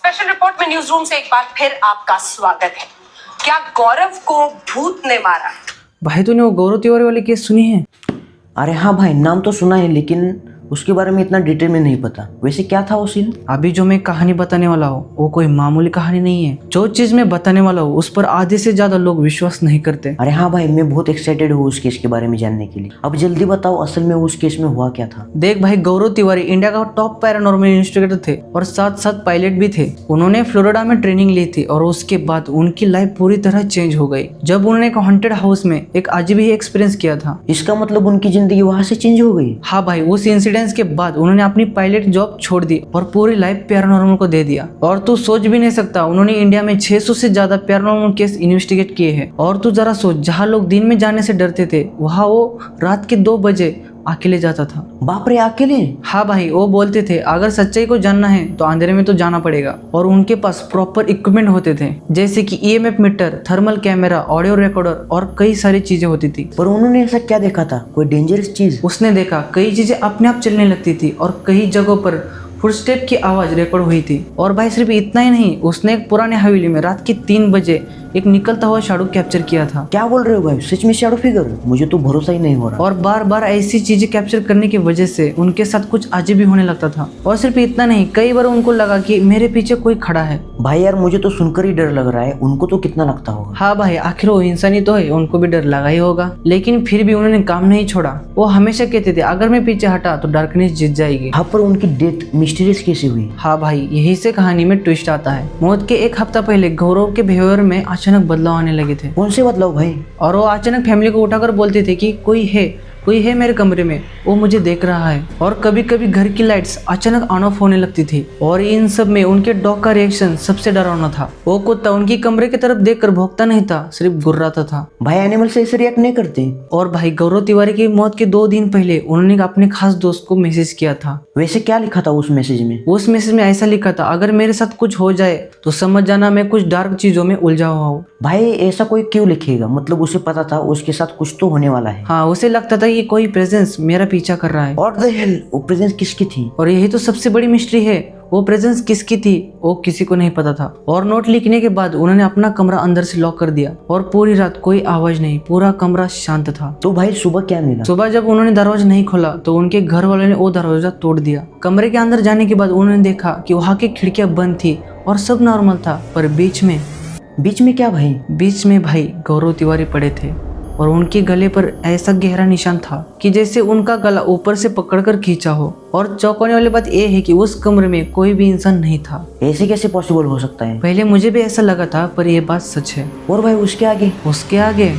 Special report में news room से एक बार फिर आपका स्वागत है। क्या गौरव को भूत ने मारा? भाई तूने वो गौरव तिवारी वाली केस सुनी है? अरे हाँ भाई, नाम तो सुना है लेकिन उसके बारे में इतना डिटेल में नहीं पता। वैसे क्या था वो सीन? अभी जो मैं कहानी बताने वाला हूँ वो कोई मामूली कहानी नहीं है। जो चीज मैं बताने वाला हूँ उस पर आधे से ज्यादा लोग विश्वास नहीं करते। अरे हाँ भाई, मैं बहुत एक्साइटेड हूँ उस केस के बारे में जानने के लिए। अब जल्दी बताओ, असल में उस केस में हुआ क्या था? देख भाई, गौरव तिवारी इंडिया का टॉप पैरानॉर्मल इन्वेस्टिगेटर थे और साथ साथ पायलट भी थे। उन्होंने फ्लोरिडा में ट्रेनिंग ली थी और उसके बाद उनकी लाइफ पूरी तरह चेंज हो गई जब उन्होंने एक हॉन्टेड हाउस में एक अजीब ही एक्सपीरियंस किया था। इसका मतलब उनकी जिंदगी वहां से चेंज हो गई? हाँ भाई, उस इंसिडेंस के बाद उन्होंने अपनी पायलट जॉब छोड़ दी और पूरी लाइफ पैरानॉर्मल को दे दिया। और तू सोच भी नहीं सकता, उन्होंने इंडिया में 600 से ज्यादा पैरानॉर्मल केस इन्वेस्टिगेट किए हैं। और तू जरा सोच, जहाँ लोग दिन में जाने से डरते थे वहाँ वो रात के 2 बजे अकेले जाता था। बाप रे, अकेले? हाँ भाई, वो बोलते थे अगर सच्चाई को जानना है तो अंधेरे में तो जाना पड़ेगा। और उनके पास प्रॉपर इक्विपमेंट होते थे, जैसे कि EMF meter, thermal camera, audio recorder और कई सारी चीजें होती थी। पर उन्होंने ऐसा क्या देखा था? कोई डेंजरस चीज? उसने देखा कई चीजें अपने आप चलने लगती थी और कई जगहों पर फुटस्टेप की आवाज रिकॉर्ड हुई थी। और भाई सिर्फ इतना ही नहीं, उसने एक पुराने हवेली में रात के 3 बजे एक निकलता हुआ शैडो कैप्चर किया था। क्या बोल रहे हो भाई, सच में शैडो फिगर? मुझे तो भरोसा ही नहीं हो रहा। और बार बार ऐसी चीजें कैप्चर करने की वजह से उनके साथ कुछ अजीब भी होने लगता था। और सिर्फ इतना नहीं, कई बार उनको लगा कि मेरे पीछे कोई खड़ा है। भाई यार, मुझे तो सुनकर ही डर लग रहा है। उनको तो कितना लगता होगा। हाँ भाई, आखिर वो इंसानी तो है, उनको भी डर लगा ही होगा। लेकिन फिर भी उन्होंने काम नहीं छोड़ा। वो हमेशा कहते थे अगर मैं पीछे हटा तो डार्कनेस जीत जाएगी। हाँ, पर उनकी डेथ मिस्टीरियस कैसे हुई? हाँ भाई, यही से कहानी में ट्विस्ट आता है। मौत के 1 हफ्ता पहले गौरव के बिहेवियर में अचानक बदलाव आने लगे थे। कौन से बदलाव भाई? और वो अचानक फैमिली को उठाकर बोलते थे कि कोई है मेरे कमरे में, वो मुझे देख रहा है। और कभी कभी घर की लाइट्स अचानक ऑन ऑफ होने लगती थी। और इन सब में उनके डॉग का रिएक्शन सबसे डरावना था। वो कुत्ता उनकी कमरे की तरफ देखकर भौंकता नहीं था, सिर्फ गुर्राता था। भाई एनिमल से ऐसे रिएक्ट नहीं करते? और भाई, गौरव तिवारी की मौत के 2 दिन पहले उन्होंने अपने खास दोस्त को मैसेज किया था। वैसे क्या लिखा था उस मैसेज में? उस मैसेज में ऐसा लिखा था, अगर मेरे साथ कुछ हो जाए तो समझ जाना मैं कुछ डार्क चीजों में उलझा हुआ हूँ। भाई ऐसा कोई क्यों लिखेगा? मतलब उसे पता था उसके साथ कुछ तो होने वाला है। हाँ, उसे लगता था कि कोई प्रेजेंस मेरा पीछा कर रहा है। और द हेल, वो प्रेजेंस किसकी थी? और यही तो सबसे बड़ी मिस्ट्री है, वो प्रेजेंस किसकी थी वो किसी को नहीं पता था। और नोट लिखने के बाद उन्होंने अपना कमरा अंदर से लॉक कर दिया और पूरी रात कोई आवाज नहीं, पूरा कमरा शांत था। तो भाई सुबह क्या मिला? सुबह जब उन्होंने दरवाजा नहीं खोला तो उनके घर वालों ने वो दरवाजा तोड़ दिया। कमरे के अंदर जाने के बाद उन्होंने देखा कि वहाँ की खिड़कियां बंद थी और सब नॉर्मल था। पर बीच में क्या भाई? बीच में भाई गौरव तिवारी पड़े थे और उनके गले पर ऐसा गहरा निशान था कि जैसे उनका गला ऊपर से पकड़कर खींचा हो। और चौंकाने वाली बात यह है कि उस कमरे में कोई भी इंसान नहीं था। ऐसे कैसे पॉसिबल हो सकता है? पहले मुझे भी ऐसा लगा था, पर यह बात सच है। और भाई उसके आगे? उसके आगे